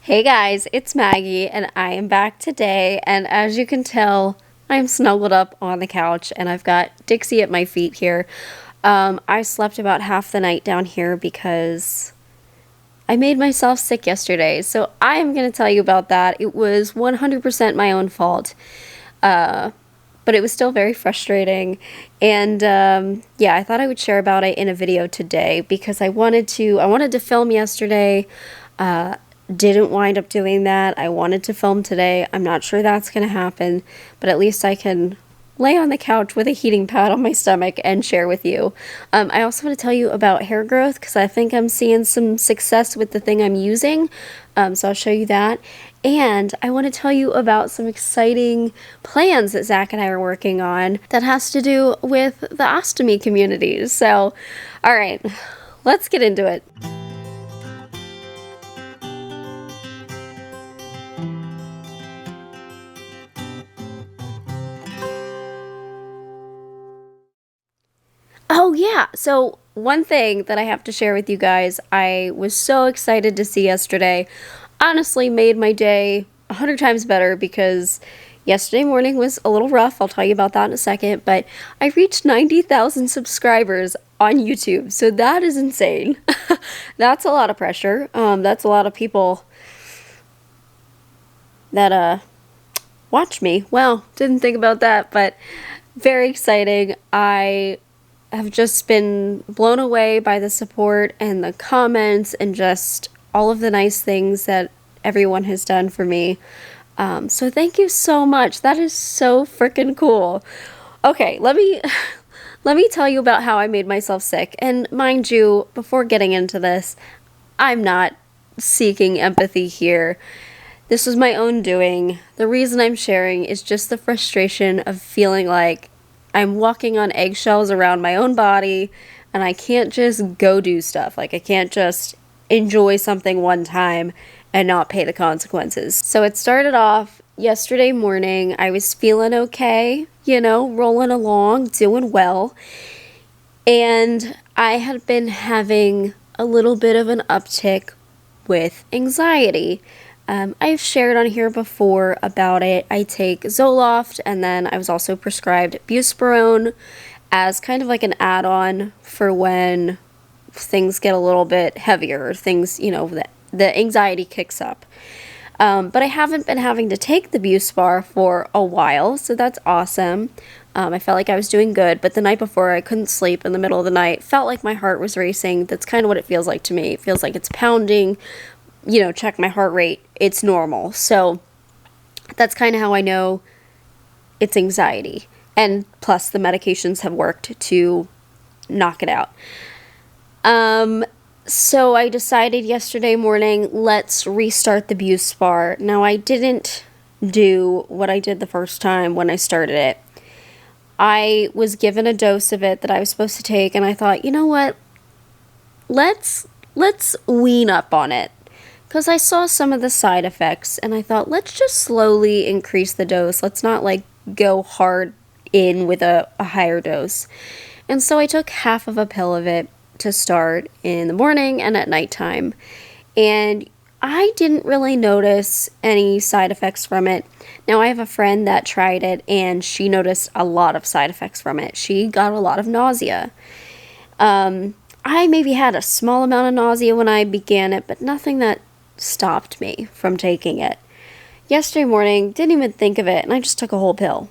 Hey guys, it's Maggie and I am back today, and as you can tell, I'm snuggled up on the couch and I've got Dixie at my feet here. I slept about half the night down here because I made myself sick yesterday, so I am going to tell you about that. It was 100% my own fault, but it was still very frustrating, and yeah, I thought I would share about it in a video today because I wanted to film yesterday. Didn't wind up doing that. I wanted to film today. I'm not sure that's going to happen, but at least I can lay on the couch with a heating pad on my stomach and share with you. I also want to tell you about hair growth because I think I'm seeing some success with the thing I'm using. So I'll show you that. And I want to tell you about some exciting plans that Zach and I are working on that has to do with the ostomy communities. So, all right, let's get into it. Oh, yeah. So, one thing that I have to share with you guys, I was so excited to see yesterday. Honestly, made my day 100 times better because yesterday morning was a little rough. I'll tell you about that in a second. But I reached 90,000 subscribers on YouTube. So, that is insane. That's a lot of pressure. That's a lot of people that watch me. Well, didn't think about that, but very exciting. I have just been blown away by the support and the comments and just all of the nice things that everyone has done for me. So thank you so much. That is so freaking cool. Okay, let me tell you about how I made myself sick. And mind you, before getting into this, I'm not seeking empathy here. This was my own doing. The reason I'm sharing is just the frustration of feeling like I'm walking on eggshells around my own body and I can't just go do stuff. Like, I can't just enjoy something one time and not pay the consequences. So it started off yesterday morning. I was feeling okay, rolling along, doing well. And I had been having a little bit of an uptick with anxiety. I've shared on here before about it. I take Zoloft, and then I was also prescribed buspirone as kind of like an add-on for when things get a little bit heavier, or things, the anxiety kicks up. But I haven't been having to take the Buspar for a while, so that's awesome. I felt like I was doing good, but the night before I couldn't sleep in the middle of the night. Felt like my heart was racing. That's kind of what it feels like to me. It feels like it's pounding. Check my heart rate, it's normal. So that's kind of how I know it's anxiety. And plus the medications have worked to knock it out. So I decided yesterday morning, let's restart the Buspar. Now, I didn't do what I did the first time when I started it. I was given a dose of it that I was supposed to take, and I thought, you know what? Let's wean up on it. Because I saw some of the side effects, and I thought, let's just slowly increase the dose. Let's not, go hard in with a higher dose. And so I took half of a pill of it to start in the morning and at nighttime. And I didn't really notice any side effects from it. Now, I have a friend that tried it, and she noticed a lot of side effects from it. She got a lot of nausea. I maybe had a small amount of nausea when I began it, but nothing that stopped me from taking it. Yesterday morning, didn't even think of it, and I just took a whole pill.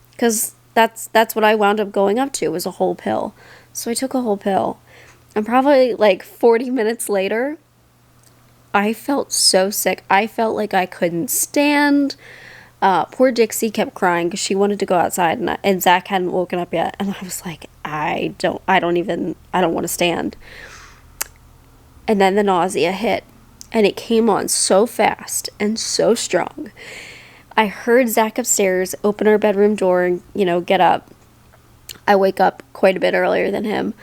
Because that's what I wound up going up to, was a whole pill. So I took a whole pill. And probably 40 minutes later, I felt so sick. I felt like I couldn't stand. Poor Dixie kept crying because she wanted to go outside, and Zach hadn't woken up yet. And I was like, I don't want to stand. And then the nausea hit. And it came on so fast and so strong. I heard Zach upstairs open our bedroom door and, get up. I wake up quite a bit earlier than him.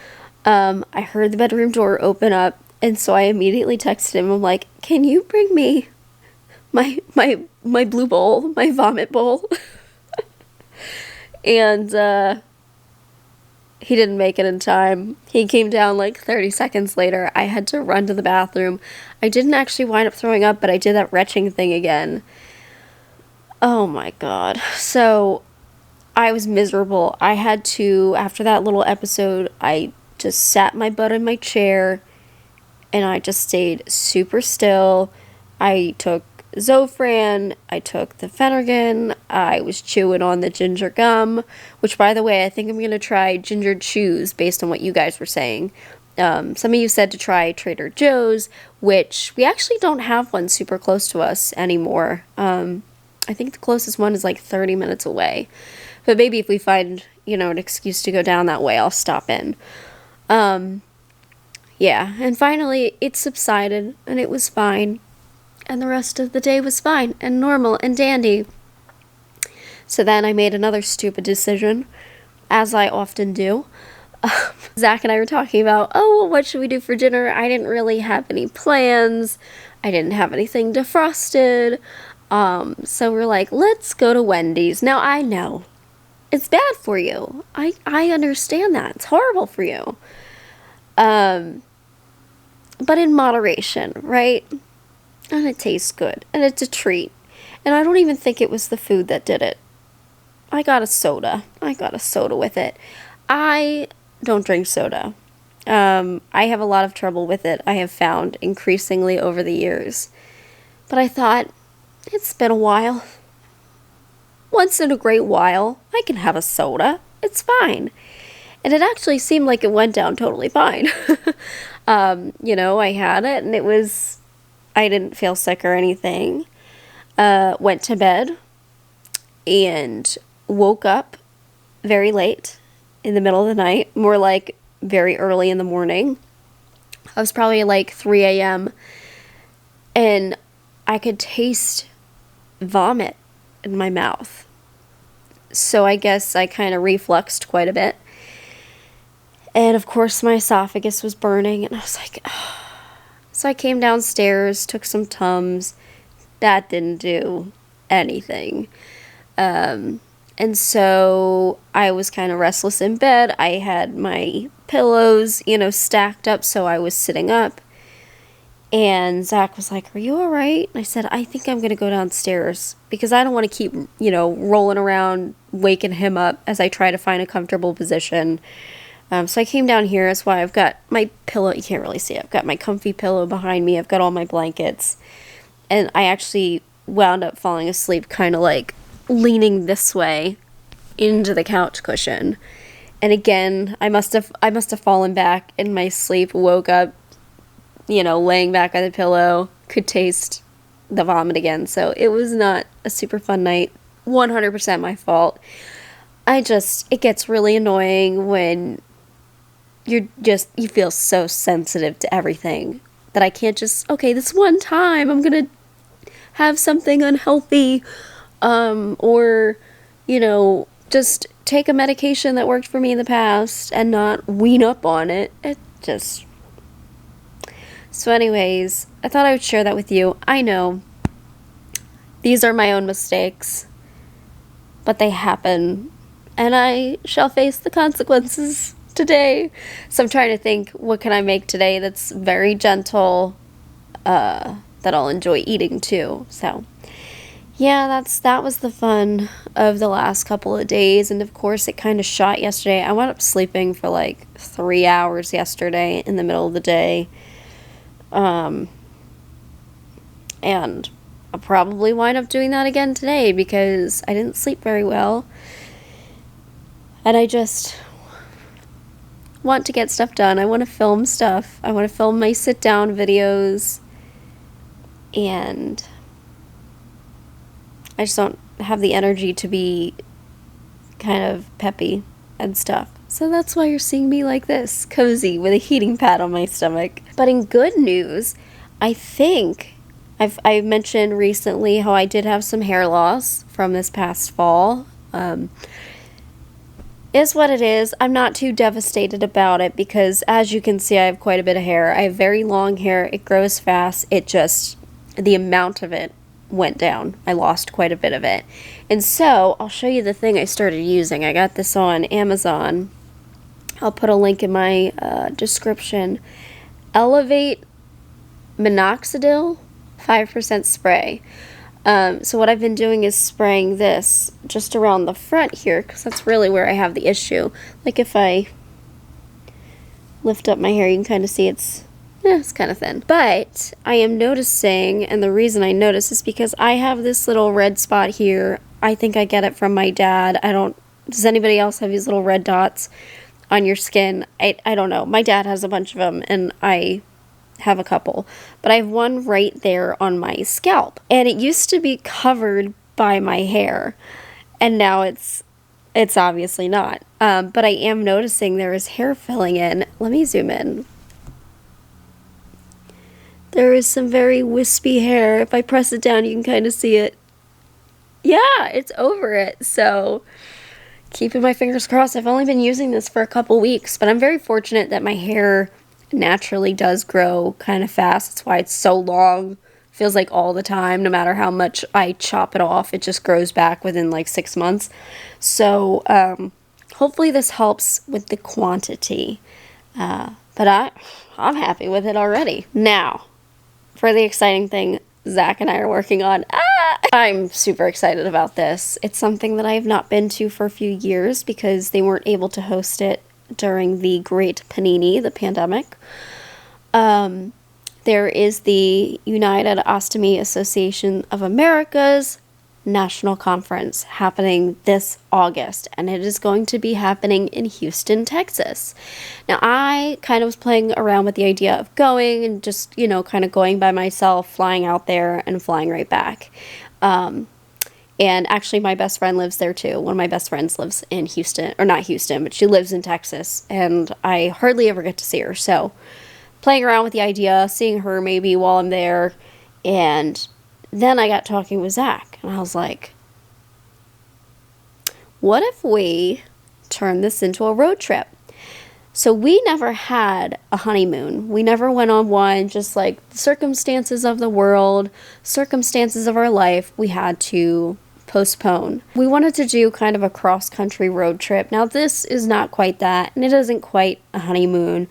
I heard the bedroom door open up, and so I immediately texted him. I'm like, can you bring me my blue bowl, my vomit bowl? And he didn't make it in time. He came down like 30 seconds later. I had to run to the bathroom. I didn't actually wind up throwing up, but I did that retching thing again. Oh my God. So I was miserable. I had to, after that little episode, I just sat my butt in my chair and I just stayed super still. I took Zofran, I took the Phenergan, I was chewing on the ginger gum, which, by the way, I think I'm going to try ginger chews based on what you guys were saying. Some of you said to try Trader Joe's, which we actually don't have one super close to us anymore. I think the closest one is like 30 minutes away. But maybe if we find, an excuse to go down that way, I'll stop in. Yeah, and finally it subsided and it was fine. And the rest of the day was fine and normal and dandy. So then I made another stupid decision, as I often do. Zach and I were talking about, what should we do for dinner? I didn't really have any plans. I didn't have anything defrosted. So we're like, let's go to Wendy's. Now I know it's bad for you. I understand that. It's horrible for you. But in moderation, right? And it tastes good. And it's a treat. And I don't even think it was the food that did it. I got a soda with it. I don't drink soda. I have a lot of trouble with it, I have found increasingly over the years. But I thought, it's been a while. Once in a great while, I can have a soda. It's fine. And it actually seemed like it went down totally fine. I had it and I didn't feel sick or anything. Went to bed and woke up very late in the middle of the night, more like very early in the morning. I was probably like 3 a.m. and I could taste vomit in my mouth. So I guess I kind of refluxed quite a bit. And of course my esophagus was burning and I was like, oh. So I came downstairs, took some Tums. That didn't do anything. And so I was kind of restless in bed. I had my pillows, stacked up, so I was sitting up. And Zach was like, are you all right? And I said, I think I'm going to go downstairs because I don't want to keep, rolling around, waking him up as I try to find a comfortable position. So I came down here. That's why I've got my pillow. You can't really see it. I've got my comfy pillow behind me. I've got all my blankets. And I actually wound up falling asleep kind of like leaning this way into the couch cushion. And again, I must have fallen back in my sleep, woke up, laying back on the pillow, could taste the vomit again. So it was not a super fun night. 100% my fault. It gets really annoying when you feel so sensitive to everything that I can't just, this one time I'm going to have something unhealthy, or, just take a medication that worked for me in the past and not wean up on it. So anyways, I thought I would share that with you. I know these are my own mistakes, but they happen, and I shall face the consequences today. So I'm trying to think, what can I make today that's very gentle, that I'll enjoy eating too. So yeah, that was the fun of the last couple of days. And of course it kind of shot yesterday. I wound up sleeping for like 3 hours yesterday in the middle of the day. And I'll probably wind up doing that again today because I didn't sleep very well. And I just want to get stuff done. I want to film stuff. I want to film my sit-down videos. And I just don't have the energy to be kind of peppy and stuff. So that's why you're seeing me like this, cozy, with a heating pad on my stomach. But in good news, I think I mentioned recently how I did have some hair loss from this past fall. Is what it is. I'm not too devastated about it because, as you can see, I have quite a bit of hair. I have very long hair. It grows fast. The amount of it went down. I lost quite a bit of it. And so I'll show you the thing I started using. I got this on Amazon. I'll put a link in my description. Elevate minoxidil 5% spray. So what I've been doing is spraying this just around the front here, because that's really where I have the issue. Like if I lift up my hair, you can kind of see it's kind of thin. But I am noticing, and the reason I notice is because I have this little red spot here. I think I get it from my dad. Does anybody else have these little red dots on your skin? I don't know. My dad has a bunch of them, and I have a couple. But I have one right there on my scalp. And it used to be covered by my hair. And now it's obviously not. But I am noticing there is hair filling in. Let me zoom in. There is some very wispy hair. If I press it down, you can kind of see it. Yeah, it's over it. So keeping my fingers crossed. I've only been using this for a couple weeks, but I'm very fortunate that my hair naturally does grow kind of fast. That's why it's so long. Feels like all the time, no matter how much I chop it off, it just grows back within like 6 months. So hopefully this helps with the quantity. But I'm happy with it already. Now, for the exciting thing Zach and I are working on. I'm super excited about this. It's something that I have not been to for a few years because they weren't able to host it during the Great Panini, the pandemic. There is the United Ostomy Association of America's National Conference happening this August, and it is going to be happening in Houston, Texas. Now, I kind of was playing around with the idea of going and just, kind of going by myself, flying out there and flying right back. And actually, my best friend lives there too. One of my best friends lives in Houston, or not Houston, but she lives in Texas, and I hardly ever get to see her. So, playing around with the idea, seeing her maybe while I'm there, and then I got talking with Zach, and I was like, what if we turn this into a road trip? So we never had a honeymoon. We never went on one, just like circumstances of the world, circumstances of our life, we had to postpone. We wanted to do kind of a cross-country road trip. Now this is not quite that, and it isn't quite a honeymoon,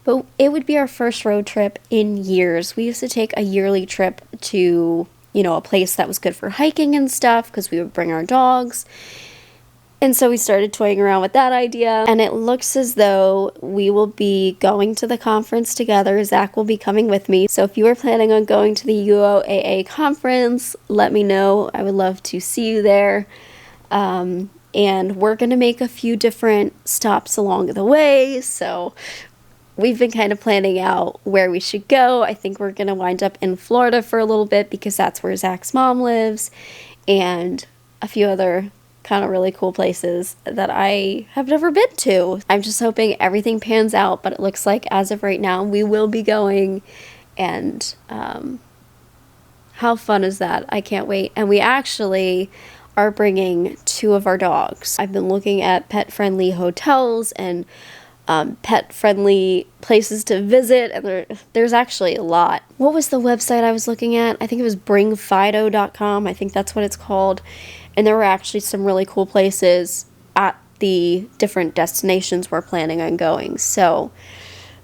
but it would be our first road trip in years. We used to take a yearly trip to, a place that was good for hiking and stuff because we would bring our dogs. And so we started toying around with that idea. And it looks as though we will be going to the conference together. Zach will be coming with me. So if you are planning on going to the UOAA conference, let me know. I would love to see you there. And we're going to make a few different stops along the way. So we've been kind of planning out where we should go. I think we're going to wind up in Florida for a little bit because that's where Zach's mom lives, and a few other kind of really cool places that I have never been to. I'm just hoping everything pans out, but it looks like as of right now, we will be going, and how fun is that? I can't wait. And we actually are bringing 2 of our dogs. I've been looking at pet-friendly hotels and pet-friendly places to visit, and there's actually a lot. What was the website I was looking at? I think it was bringfido.com. I think that's what it's called. And there were actually some really cool places at the different destinations we're planning on going. So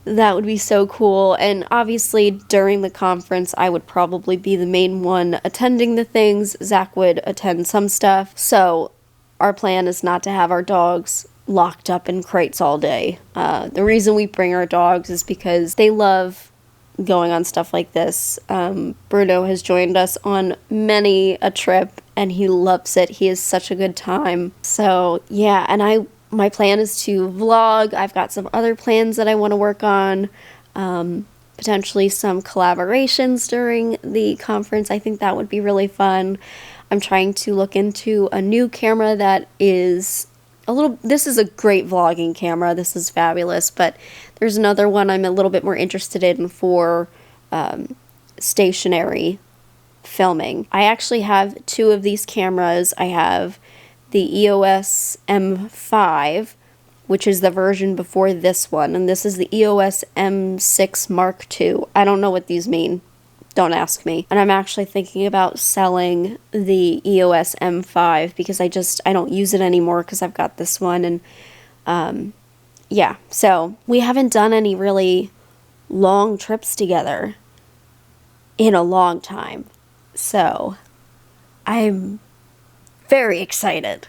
that would be so cool. And obviously during the conference, I would probably be the main one attending the things. Zach would attend some stuff. So our plan is not to have our dogs locked up in crates all day. The reason we bring our dogs is because they love going on stuff like this. Bruno has joined us on many a trip, and he loves it. He has such a good time. So yeah, and my plan is to vlog. I've got some other plans that I want to work on. Potentially some collaborations during the conference. I think that would be really fun. I'm trying to look into a new camera that is this is a great vlogging camera. This is fabulous, but there's another one I'm a little bit more interested in for stationary filming. I actually have 2 of these cameras. I have the EOS M5, which is the version before this one, and this is the EOS M6 Mark II. I don't know what these mean. Don't ask me. And I'm actually thinking about selling the EOS M5 because I don't use it anymore because I've got this one. And yeah, so we haven't done any really long trips together in a long time. So I'm very excited.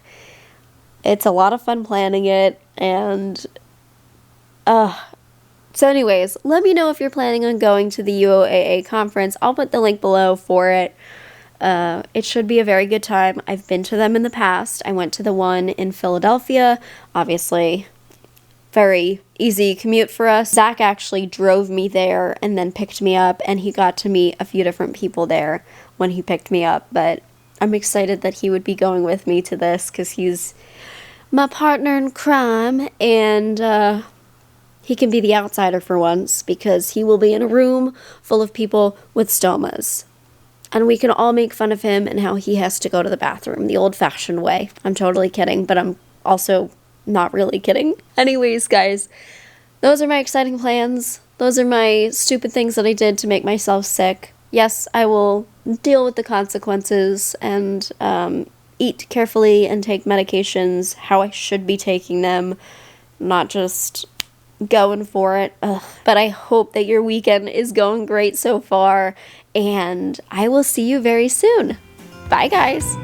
It's a lot of fun planning it, and so anyways, let me know if you're planning on going to the UOAA conference. I'll put the link below for it. It should be a very good time. I've been to them in the past. I went to the one in Philadelphia. Obviously, very easy commute for us. Zach actually drove me there and then picked me up, and he got to meet a few different people there when he picked me up. But I'm excited that he would be going with me to this because he's my partner in crime, and he can be the outsider for once because he will be in a room full of people with stomas. And we can all make fun of him and how he has to go to the bathroom the old-fashioned way. I'm totally kidding, but I'm also not really kidding. Anyways, guys, those are my exciting plans. Those are my stupid things that I did to make myself sick. Yes, I will deal with the consequences and eat carefully and take medications how I should be taking them, not just going for it. Ugh. But I hope that your weekend is going great so far, and I will see you very soon. Bye, guys.